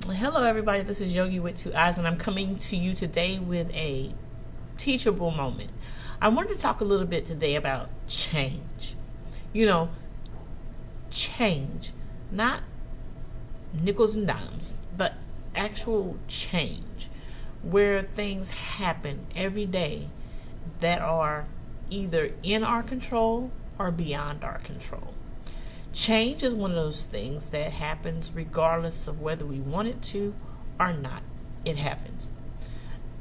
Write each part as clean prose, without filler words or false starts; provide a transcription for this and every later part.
Hello, everybody. This is Yogii with two eyes, and I'm coming to you today with a teachable moment. I wanted to talk a little bit today about change. You know, change, not nickels and dimes, but actual change, where things happen every day that are either in our control or beyond our control. Change is one of those things that happens regardless of whether we want it to or not. It happens.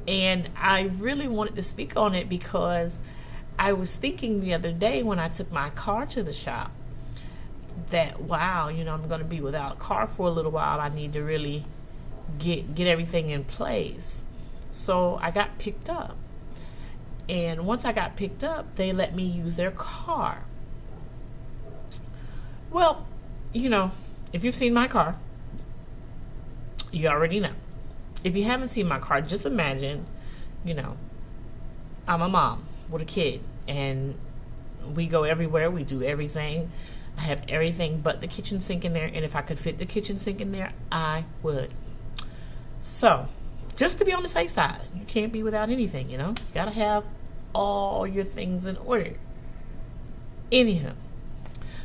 And I really wanted to speak on it because I was thinking the other day when I took my car to the shop that, wow, I'm going to be without a car for a little while. I need to really get everything in place. So I got picked up. And once I got picked up, they let me use their car. Well, if you've seen my car, you already know. If you haven't seen my car, just imagine, I'm a mom with a kid, and we go everywhere. We do everything. I have everything but the kitchen sink in there, and if I could fit the kitchen sink in there, I would. So, just to be on the safe side, you can't be without anything, You got to have all your things in order. Anyhow,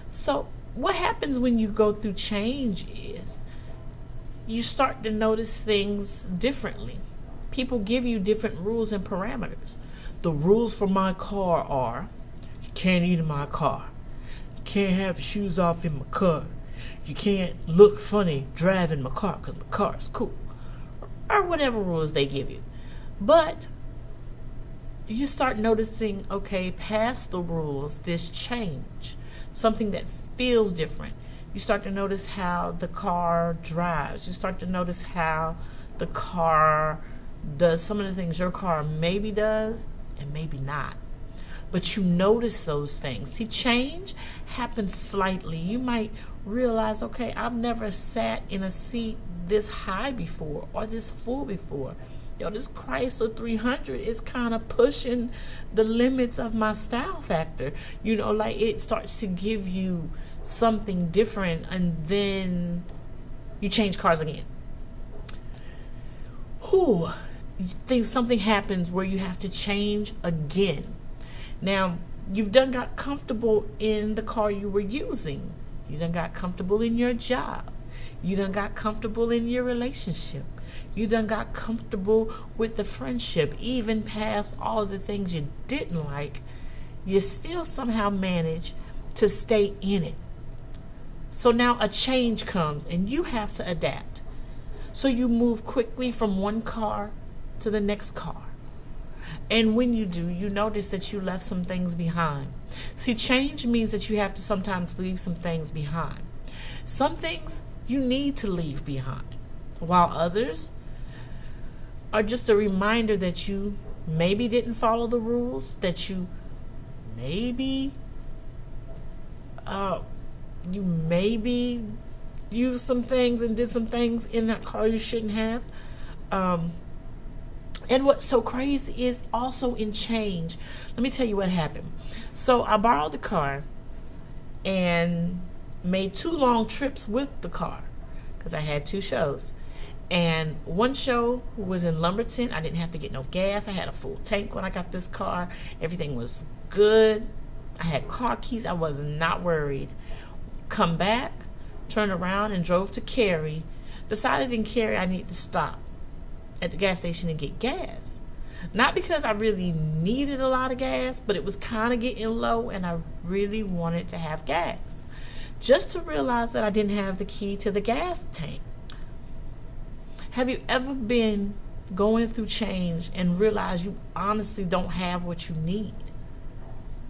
so what happens when you go through change is you start to notice things differently. People give you different rules and parameters. The rules for my car are, you can't eat in my car. You can't have the shoes off in my car. You can't look funny driving my car because my car is cool. Or whatever rules they give you. But you start noticing, okay, past the rules, this change. Something that feels different. You start to notice how the car drives. You start to notice how the car does some of the things your car maybe does and maybe not. But you notice those things. See, change happens slightly. You might realize, okay, I've never sat in a seat this high before or this full before. This Chrysler 300 is kind of pushing the limits of my style factor. Like it starts to give you something different, and then you change cars again. You think something happens where you have to change again. Now, you've done got comfortable in the car you were using. You done got comfortable in your job. You done got comfortable in your relationship. You done got comfortable with the friendship. Even past all of the things you didn't like, you still somehow manage to stay in it. So now a change comes and you have to adapt. So you move quickly from one car to the next car. And when you do, you notice that you left some things behind. See, change means that you have to sometimes leave some things behind. Some things you need to leave behind, while others are just a reminder that you maybe didn't follow the rules, that you maybe used some things and did some things in that car you shouldn't have. And what's so crazy is also in change. Let me tell you what happened. So I borrowed the car and made 2 long trips with the car because I had 2 shows. And one show was in Lumberton. I didn't have to get no gas. I had a full tank when I got this car. Everything was good. I had car keys. I was not worried. Come back, turned around and drove to Cary. Decided in Cary I need to stop at the gas station and get gas. Not because I really needed a lot of gas, but it was kind of getting low and I really wanted to have gas. Just to realize that I didn't have the key to the gas tank. Have you ever been going through change and realize you honestly don't have what you need?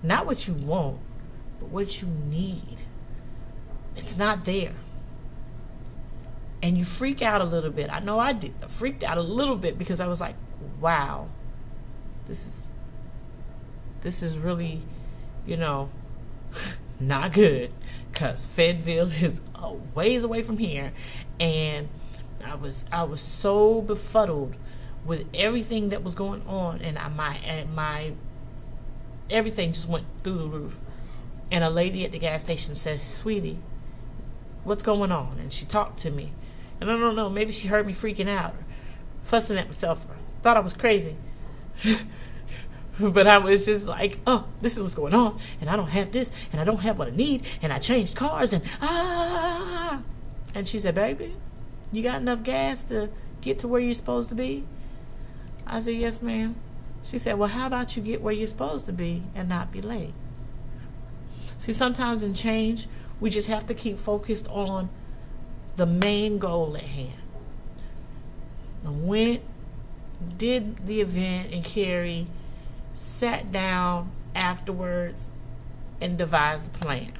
Not what you want, but what you need. It's not there. And you freak out a little bit. I know I did. I freaked out a little bit because I was like, wow, this is really, not good. Because Fayetteville is a ways away from here. And I was so befuddled with everything that was going on, and my everything just went through the roof. And a lady at the gas station said, "Sweetie, what's going on?" And she talked to me, And I don't know, maybe she heard me freaking out, or fussing at myself, or thought I was crazy. But I was just like, oh, this is what's going on, and I don't have this, and I don't have what I need, and I changed cars, and And she said, baby, you got enough gas to get to where you're supposed to be? I said, yes, ma'am. She said, well, how about you get where you're supposed to be and not be late? See, sometimes in change, we just have to keep focused on the main goal at hand. I went, did the event in Cary, sat down afterwards, and devised a plan.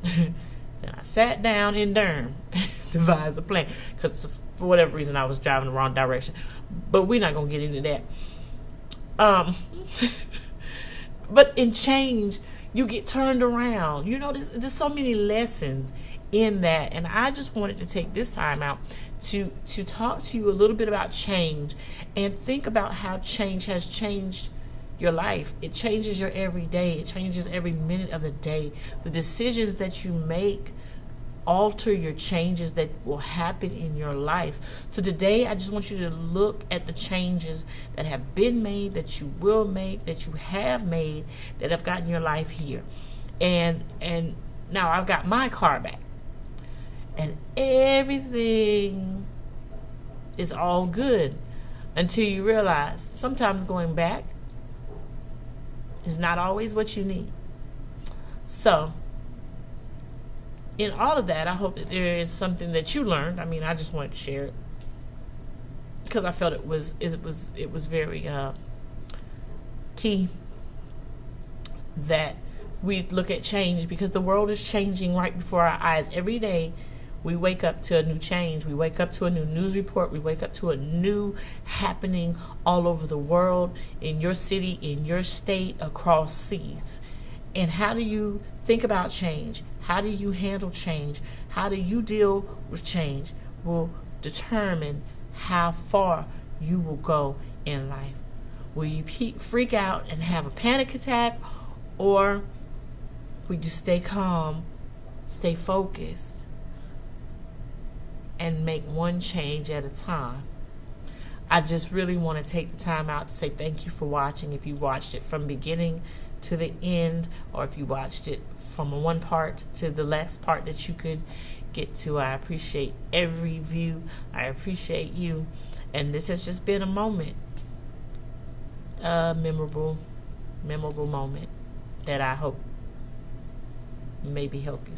Then I sat down in Durham, devised a plan, because for whatever reason I was driving the wrong direction. But we're not going to get into that. But in change, you get turned around. You know, there's so many lessons in that. And I just wanted to take this time out to talk to you a little bit about change and think about how change has changed your life. It changes your every day. It changes every minute of the day. The decisions that you make alter your changes that will happen in your life. So today, I just want you to look at the changes that have been made, that you will make, that you have made, that have gotten your life here. And now I've got my car back. And everything is all good until you realize sometimes going back is not always what you need. So, in all of that, I hope that there is something that you learned. I mean, I just wanted to share it because I felt it was very key that we look at change, because the world is changing right before our eyes. Every day we wake up to a new change. We wake up to a new news report. We wake up to a new happening all over the world, in your city, in your state, across seas. And how do you think about change? How do you handle change? How do you deal with change will determine how far you will go in life. Will you freak out and have a panic attack, or will you stay calm, stay focused, and make one change at a time? I just really want to take the time out to say thank you for watching. If you watched it from beginning to the end, or if you watched it from one part to the last part that you could get to, I appreciate every view. I appreciate you. And this has just been a moment, a memorable moment that I hope maybe help you.